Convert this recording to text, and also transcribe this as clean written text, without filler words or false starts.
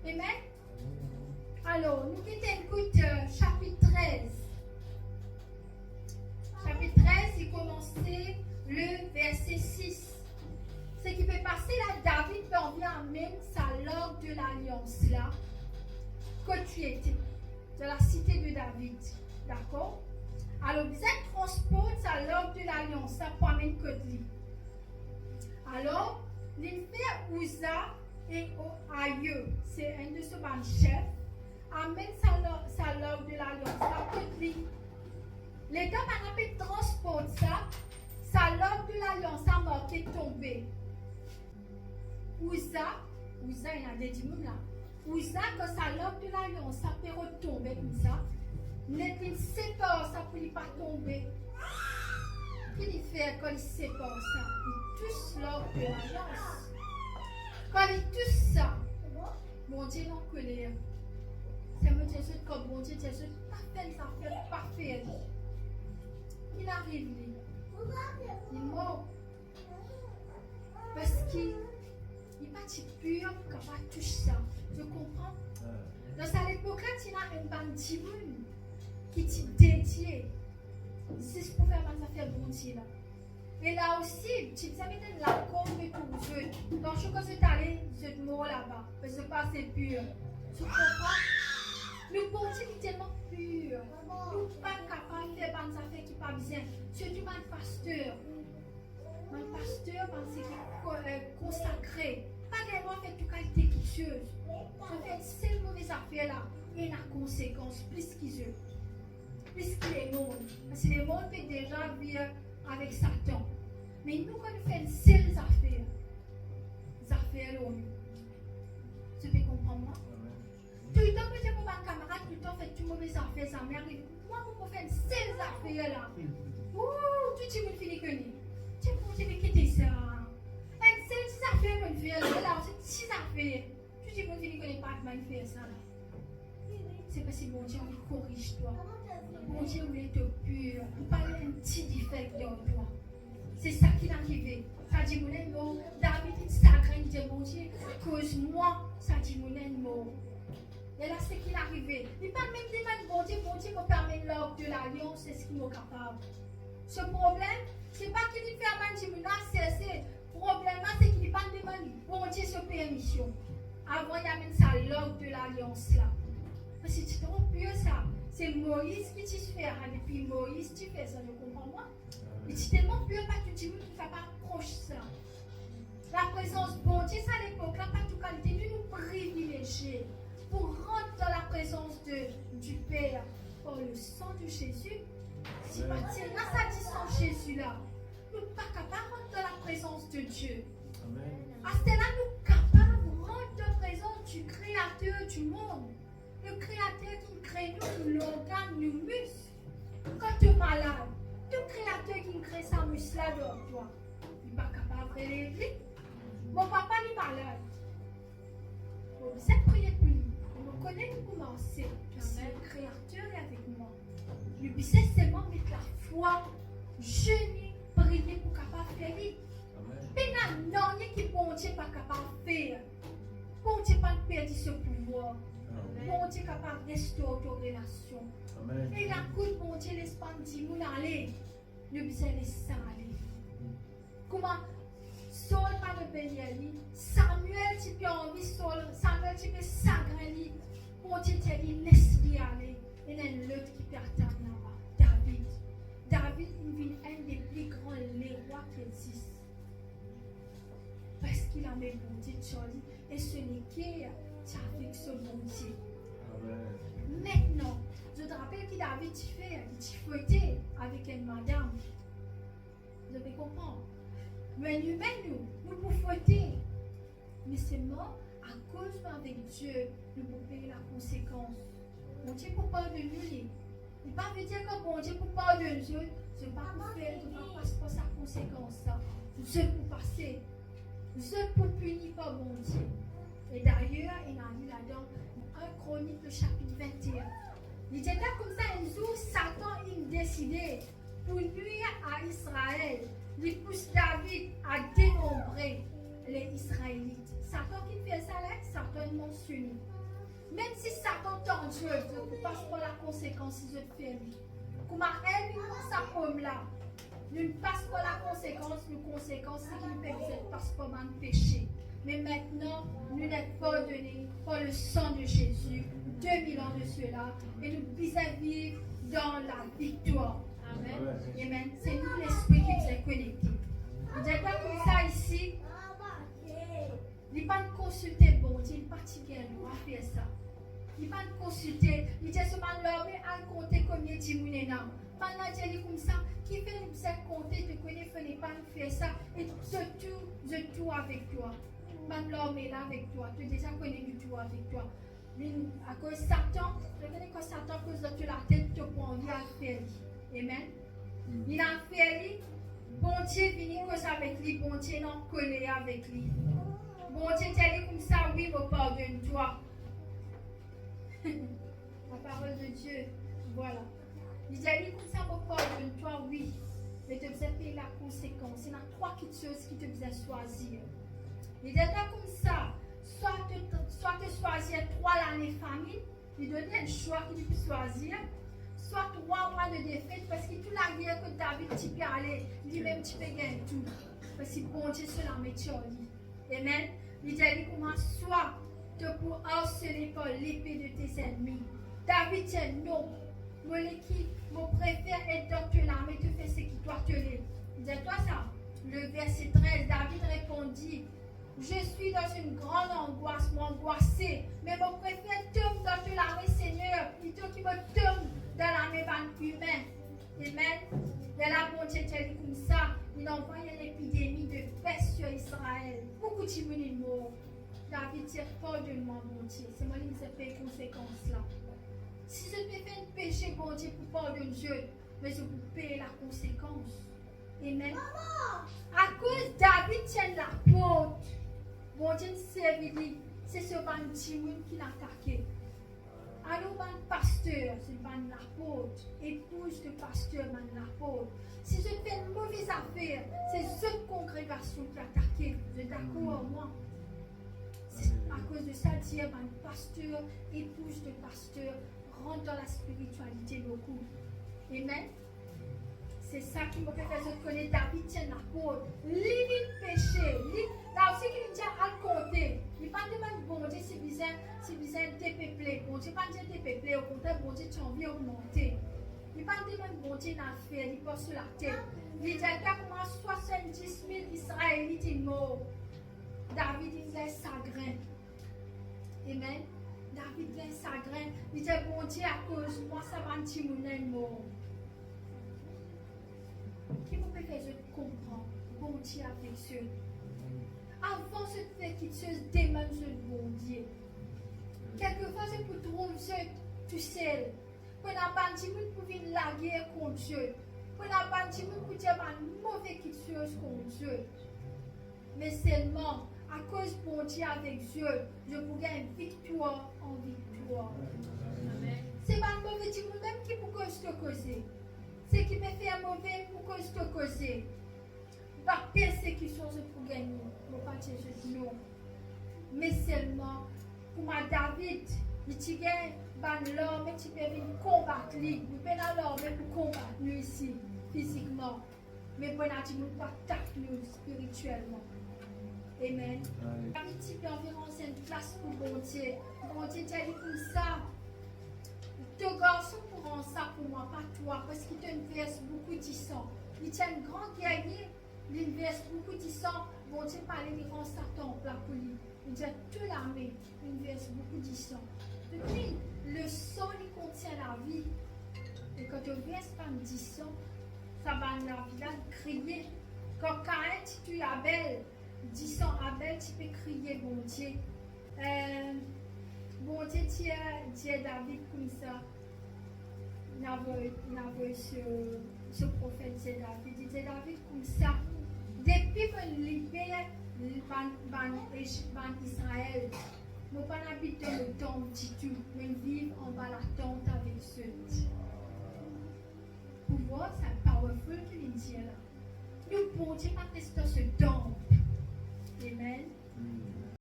Amen. Alors, nous écoute chapitre 13. Chapitre 13, il commençait le verset 6. Ce qui fait passer là, David parvient à même sa langue de l'alliance là, côté de la cité de David. D'accord? Alors, vous transpose sa langue de l'alliance là pour amener côté. Alors, il fait Uza et Aïe, c'est un de ses chefs, amène sa langue de l'alliance là côté. Les gars, par exemple, transportent ça, sa langue de l'alliance a marqué tombé. Uza, il y a des dimanches là. Uza, quand sa langue de l'alliance a peut retomber comme ça, n'est-il sépare ça pour ne pas tomber. Qu'est-ce qu'il fait quand il sépare ça? Il touche langue de l'alliance. Quand il touche ça, mon Dieu non colère. C'est mon Dieu, c'est comme mon Dieu, c'est pas fait ça, fait pas fait. Il arrive, il est mort. Parce qu'il n'est pas pur quand on touche ça. Tu comprends? Dans cette époque-là, il y a un bandit qui est dédié. C'est ce pour faire ma affaire bon Dieu là. Et là aussi, tu sais, mettre la compte de tout jeu. Quand je suis allé, je te mort là-bas. Parce que pas c'est pur. Tu comprends? Le bon Dieu est tellement pur. Nous ne sommes pas capables de faire des affaires qui ne sont pas bien. Surtout mon pasteur. Mon pasteur, c'est consacré. Pas vraiment fait toute qualité cultueuse. Je fais ces mauvaises affaires là. Et la conséquence, plus qu'ils eux. Plus qu'il est monde. Parce que le monde peut déjà vivre avec Satan. Mais nous, quand nous faisons ces affaires, là, tu peux comprendre moi? Tout le temps que j'ai mon camarade, tout le temps fait une mauvaise affaire, ça m'arrive. Moi, je fais ces affaires là. Ouh, tu me finis que ni. Tu me quitter ça. Et ces affaires, je fais là, c'est ces affaires. Tu me finis que ni pas de faire ça là. C'est parce que mon Dieu, on corrige toi. Mon Dieu, on est pur. On parle d'un petit défaut dans toi. C'est ça qui est arrivé. Ça dit mon nom. David est sacré, il dit mon Dieu, cause-moi. Ça dit mon nom. Et là, c'est qui est arrivé. Il parle même des mains, bon Dieu, me permet l'ordre de l'alliance, c'est ce qu'il est capable. Ce problème, c'est pas qu'il fait un man de c'est le problème, c'est qu'il parle des mains, bon Dieu, sur permission. Avant, il amène ça l'ordre de l'alliance là. Parce que c'est trop pur ça. C'est Moïse qui t'y fait, et puis Moïse, tu fais ça, tu comprends moi? Et c'est tellement pur, pas que tu ne fais pas proche ça. La présence, bon Dieu, ça à l'époque, là, pas toute qualité, nous privilégier. Pour rentrer dans la présence du Père par le sang de Jésus, si pas là, ça dit sang Jésus là, nous ne sommes pas capables de rentrer dans la présence de Dieu. Amen. À ce là, nous sommes capables de rentrer dans la présence du Créateur du monde. Le Créateur qui crée nous, l'organe, nous muscles. Quand tu es malade, le Créateur qui crée sa muscle là dans toi, il n'est pas capable de relever. Mon papa est malade. Vous êtes prié pour lui. On connaît comment c'est. Le Créateur est avec moi. Le but c'est seulement mettre la foi, jeûner, prier pour capable de faire. Mais non, il y a qui bon Dieu pas capable de faire. Bon Dieu pas perdre ce pouvoir. Bon Dieu capable de restaurer ta relation. Et la coupe, bon Dieu laisse pas dire nous aller. Le but c'est laisser ça aller. Comment? Saul pas de béni. Samuel, tu peux envie Saul. Samuel, tu peux s'agrandir. Bon Dieu t'a dit, laisse-lui aller. Et il y a l'autre qui peut attendre là-bas. David. David est un des plus grands rois qui existent. Parce qu'il a mis bon Dieu de lui. Et ce n'est qu'avec ce bon Dieu. Maintenant, je te rappelle que David fait, il fouettait avec une madame. Vous devez comprendre. Mais nous pouvons fouetter. Mais c'est mort à cause d'avec Dieu, nous pouvons payer la conséquence. Bon Dieu pour pardonner nous. Il ne veut pas dire que bon Dieu pour pardonner Dieu, je ne vais pas faire, je ne vais pas passer sa conséquence. Je pour passer. Je pour punir par bon Dieu. Et d'ailleurs, il a mis là-dedans 1 Chronique, le chapitre 21. Il était là comme ça, un jour, Satan il décidé pour nuire à Israël. Il pousse David à dénombrer les Israélites. Satan qui fait ça là, Satan mentionne. Même si Satan t'enjeu, tu passes par la conséquence si je te fais lui. Comme elle, sa pomme là. Nous ne passons pas la conséquence, c'est que nous ne passons pas mal péché. Mais maintenant, nous sommes pardonnés par le sang de Jésus, 2000 ans de cela, et nous puissions vivre dans la victoire. Amen. Amen. C'est nous l'esprit qui nous est connecté. Vous êtes pas comme ça ici. Il n'est pas de consulter bon Dieu, il n'est pas de à faire ça. Il n'est pas de consulter, il dit seulement l'homme à compter combien de temps. Pendant que tu comme ça, qui fait nous compter, tu connais, il ne pas faire ça, et je tout avec toi. Quand l'homme est là avec toi, tu déjà connais du tout avec toi. Mais à cause de Satan, je connais que Satan pose dans la tête, tu prends envie à faire. Amen. Il a fait, bon Dieu vient cause avec lui, bon Dieu non collé avec lui. Bon Dieu t'as comme ça, oui, me pardonne-toi. La parole de Dieu, voilà. Il dit comme ça, me pardonne-toi, oui. Mais tu faisais payer la conséquence. Il y a 3 choses qui te faisaient choisir. Il dit comme ça, soit tu choisir 3 l'année famille, il donnait un choix que tu peux choisir, soit 3 mois de défaite, parce que toute la guerre que David tu peux aller, lui-même tu peux gagner tout. Parce que bon Dieu cela met Charlie. Amen. Il dit comment soit tu pour harceler par l'épée de tes ennemis. David dit non. Mon équipe, mon préfère être dans ton âme et tu fais ce qui doit te l'aider. Il dit toi ça. Le verset 13, David répondit. Je suis dans une grande angoisse, m'angoisser, mais mon préfère tombe dans ton armée, Seigneur, plutôt qu'il me tombe dans l'armée humaine. Amen. De la bonté, tu as dit comme ça, il envoie une épidémie de peste sur Israël. Beaucoup de monde morts. David dit, pardonne-moi, mon Dieu. C'est moi qui me fait les conséquences là. Si je peux faire un péché, bon Dieu, pour pardonner Dieu, mais je peux payer la conséquence. Amen. À cause David tient la porte. Bon Dieu c'est ce bandit qui l'a attaqué. Alors, mon pasteur, c'est l'apôtre, épouse de pasteur, l'apôtre. Si je fais une mauvaise affaire, c'est cette congrégation qui a attaqué. Vous êtes d'accord avec moi? À cause de ça, dire, mon pasteur, épouse de pasteur, rentre dans la spiritualité beaucoup. Amen. C'est ça qui me fait connaître David tient la porte. Limite péché. Là aussi qu'il dit à compter. Il ne pas demander bon Dieu si bizarre t'es peuplé. Bon Dieu pas dire t'es peuplé. Au contraire, bon Dieu tu as envie d'augmenter. Il ne pas demander bon Dieu n'a fait. Il passe sur la tête. Il dit comment 70 000 Israélites sont morts. David il est chagrin. Amen. David il est chagrin. Il dit bon Dieu à cause moi ça va un petit monde mort. Qui vous peut faire comprendre, bon Dieu affectionne. Avant ce fait qu'il se démon ce bon Dieu. Quelquefois, c'est pour trouver ce tout seul. Pour n'a pas dit pour venir la guerre contre Dieu. Pour n'a pas dit pour dire une mauvaise chose contre Dieu. Mais seulement, à cause bon Dieu avec Dieu, je pourrais une victoire en victoire. Amen. C'est pas une mauvaise chose même qui peut causer. C'est qui peut faire mauvais pour cause de causer. Par persécution, je peux gagner. Je ne peux pas dire non. Mais seulement, pour ma David, il y a l'homme qui peut venir combattre lui. Il peut aller l'armée pour combattre nous ici, physiquement. Mais pour nous, pas attaquer nous spirituellement. Amen. David, il peut environ c'est une place pour bon Dieu. Bon Dieu, tu as dit comme ça. Ton garçon pourront ça pour moi, pas toi, parce qu'il te verse beaucoup de sang. Il tient un grand guerrier, il verse beaucoup de sang. Bon Dieu, parler, il rend ça temple pour lui. Il dit toute l'armée, il verse beaucoup de sang. Depuis, le sang, il contient la vie. Et quand tu verses pas de sang, ça va la vie là crier. Quand Caïn tue Abel, 10 sang Abel, tu peux crier, bon Dieu. Bon Dieu, tu as David comme ça. Il avait ce prophète, c'est David. Il dit David comme ça. Depuis qu'on libère Israël, nous ne pas habiter le temple du tout, mais vivre en bas la tente avec ceux. Pour voir, c'est powerful qu'il dit là. Nous, bon Dieu, pas tester ce temple. Amen.